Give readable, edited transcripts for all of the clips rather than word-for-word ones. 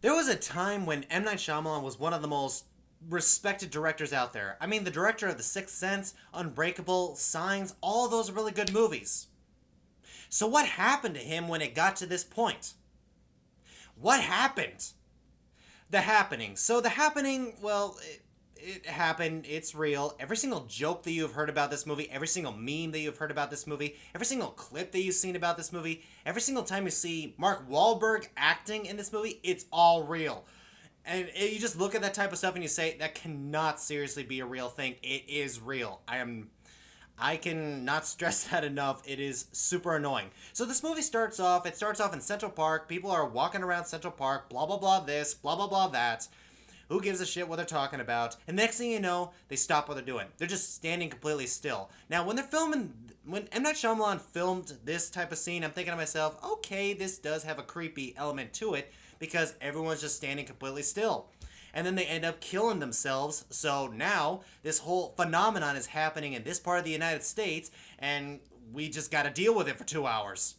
There was a time when M Night Shyamalan was one of the most respected directors out there. I mean, the director of The Sixth Sense, Unbreakable, Signs, all of those are really good movies. So what happened to him when it got to this point? What happened? The Happening. So The Happening, well, it happened. It's real. Every single joke that you've heard about this movie, every single meme that you've heard about this movie, every single clip that you've seen about this movie, every single time you see Mark Wahlberg acting in this movie, it's all real. And you just look at that type of stuff and you say, that cannot seriously be a real thing. It is real. I can not stress that enough. It is super annoying. So this movie it starts off in Central Park. People are walking around Central Park, blah, blah, blah, this, blah, blah, blah, that. Who gives a shit what they're talking about? And next thing you know, they stop what they're doing. They're just standing completely still. Now, when M. Night Shyamalan filmed this type of scene, I'm thinking to myself, okay, this does have a creepy element to it because everyone's just standing completely still. And then they end up killing themselves. So now this whole phenomenon is happening in this part of the United States, and we just got to deal with it for 2 hours.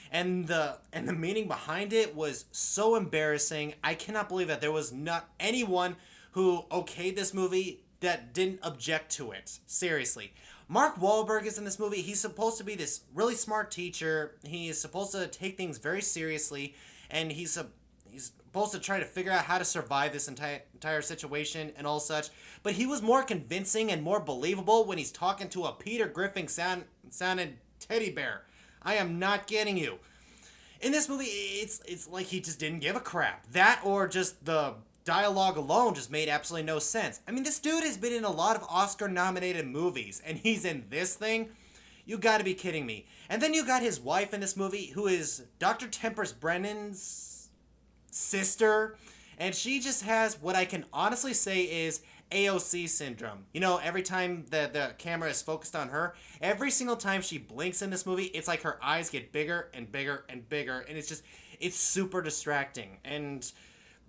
And the meaning behind it was so embarrassing. I cannot believe that there was not anyone who okayed this movie that didn't object to it. Seriously. Mark Wahlberg is in this movie. He's supposed to be this really smart teacher. He is supposed to take things very seriously, and he's supposed to try to figure out how to survive this entire situation and all such. But he was more convincing and more believable when he's talking to a Peter Griffin sounded teddy bear. I am not kidding you. In this movie, it's like he just didn't give a crap. That or just the dialogue alone just made absolutely no sense. I mean, this dude has been in a lot of Oscar-nominated movies, and he's in this thing? You gotta be kidding me. And then you got his wife in this movie, who is Dr. Tempest Brennan's sister, and she just has what I can honestly say is AOC syndrome. You know, every time the camera is focused on her, every single time she blinks in this movie, it's like her eyes get bigger and bigger and bigger, and it's super distracting. And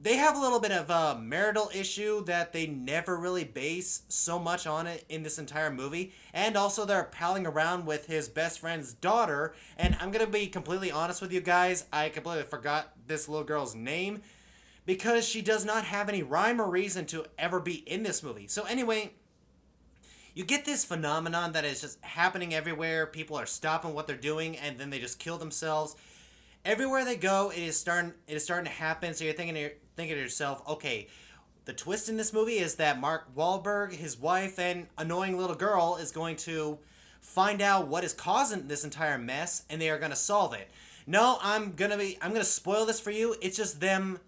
they have a little bit of a marital issue that they never really base so much on it in this entire movie. And also they're palling around with his best friend's daughter, and I'm gonna be completely honest with you guys, I completely forgot this little girl's name, because she does not have any rhyme or reason to ever be in this movie. So anyway, you get this phenomenon that is just happening everywhere. People are stopping what they're doing and then they just kill themselves. Everywhere they go, it is starting to happen. So you're thinking to yourself, okay, the twist in this movie is that Mark Wahlberg, his wife, and annoying little girl is going to find out what is causing this entire mess, and they are going to solve it. No, I'm gonna spoil this for you. It's just them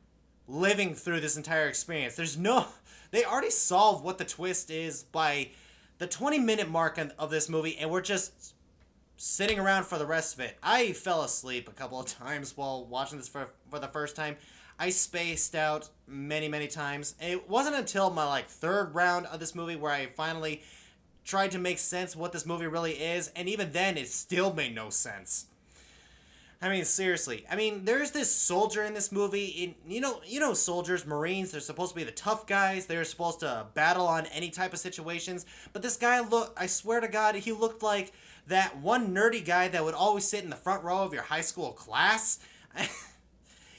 living through this entire experience. They already solved what the twist is by the 20-minute mark of this movie, and we're just sitting around for the rest of it. I fell asleep a couple of times while watching this for the first time. I spaced out many, many times. And it wasn't until my third round of this movie where I finally tried to make sense of what this movie really is, and even then it still made no sense. I mean, seriously. I mean, there's this soldier in this movie. You know, soldiers, Marines. They're supposed to be the tough guys. They're supposed to battle on any type of situations. But this guy I swear to God, he looked like that one nerdy guy that would always sit in the front row of your high school class.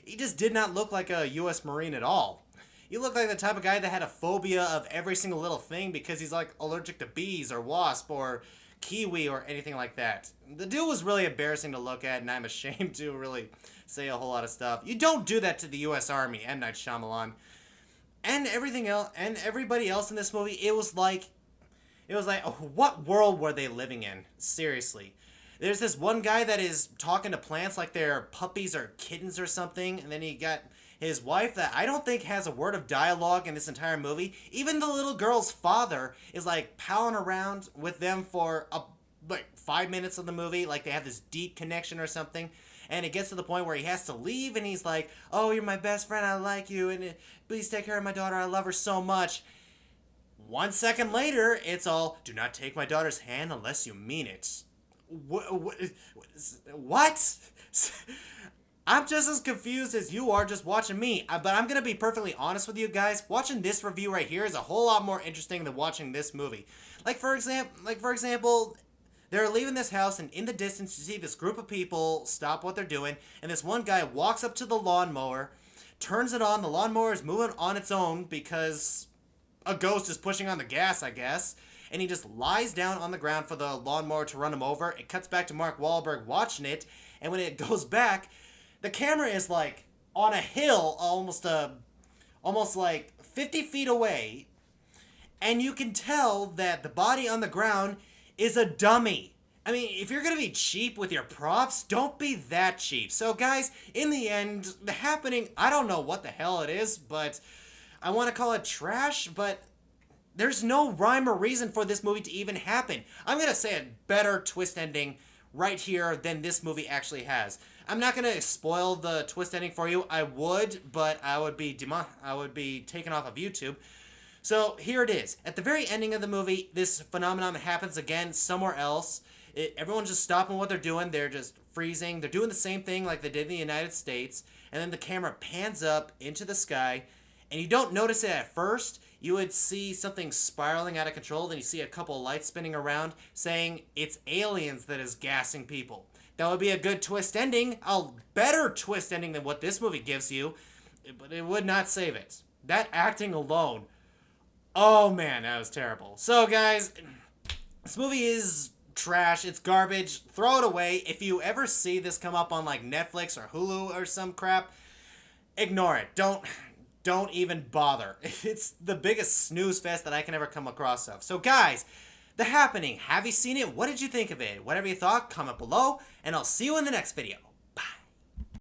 He just did not look like a U.S. Marine at all. He looked like the type of guy that had a phobia of every single little thing because he's allergic to bees or wasp or kiwi or anything like that. The dude was really embarrassing to look at, and I'm ashamed to really say a whole lot of stuff. You don't do that to the U.S. Army, M Night Shyamalan, and everything else, and everybody else in this movie. It was like, oh, what world were they living in? Seriously. There's this one guy that is talking to plants like they're puppies or kittens or something, and then you got his wife that I don't think has a word of dialogue in this entire movie. Even the little girl's father is palling around with them for 5 minutes of the movie, like they have this deep connection or something. And it gets to the point where he has to leave, and he's like, "Oh, you're my best friend. I like you, and please take care of my daughter. I love her so much." 1 second later, it's all, "Do not take my daughter's hand unless you mean it." What? I'm just as confused as you are just watching me. But I'm going to be perfectly honest with you guys. Watching this review right here is a whole lot more interesting than watching this movie. For example, they're leaving this house, and in the distance you see this group of people stop what they're doing, and this one guy walks up to the lawnmower, turns it on. The lawnmower is moving on its own because a ghost is pushing on the gas, I guess. And he just lies down on the ground for the lawnmower to run him over. It cuts back to Mark Wahlberg watching it. And when it goes back, the camera is like on a hill, almost like 50 feet away. And you can tell that the body on the ground is a dummy. I mean, if you're going to be cheap with your props, don't be that cheap. So, guys, in the end, The Happening, I don't know what the hell it is, but I want to call it trash, but there's no rhyme or reason for this movie to even happen. I'm going to say a better twist ending right here than this movie actually has. I'm not going to spoil the twist ending for you. I would, but I would be taken off of YouTube. So here it is. At the very ending of the movie, this phenomenon happens again somewhere else. Everyone's just stopping what they're doing. They're just freezing. They're doing the same thing like they did in the United States. And then the camera pans up into the sky. And you don't notice it at first. You would see something spiraling out of control. Then you see a couple of lights spinning around saying it's aliens that is gassing people. That would be a good twist ending. A better twist ending than what this movie gives you. But it would not save it. That acting alone. Oh man, that was terrible. So guys, this movie is trash. It's garbage. Throw it away. If you ever see this come up on like Netflix or Hulu or some crap, ignore it. Don't even bother. It's the biggest snooze fest that I can ever come across of. So guys, The Happening. Have you seen it? What did you think of it? Whatever you thought, comment below, and I'll see you in the next video.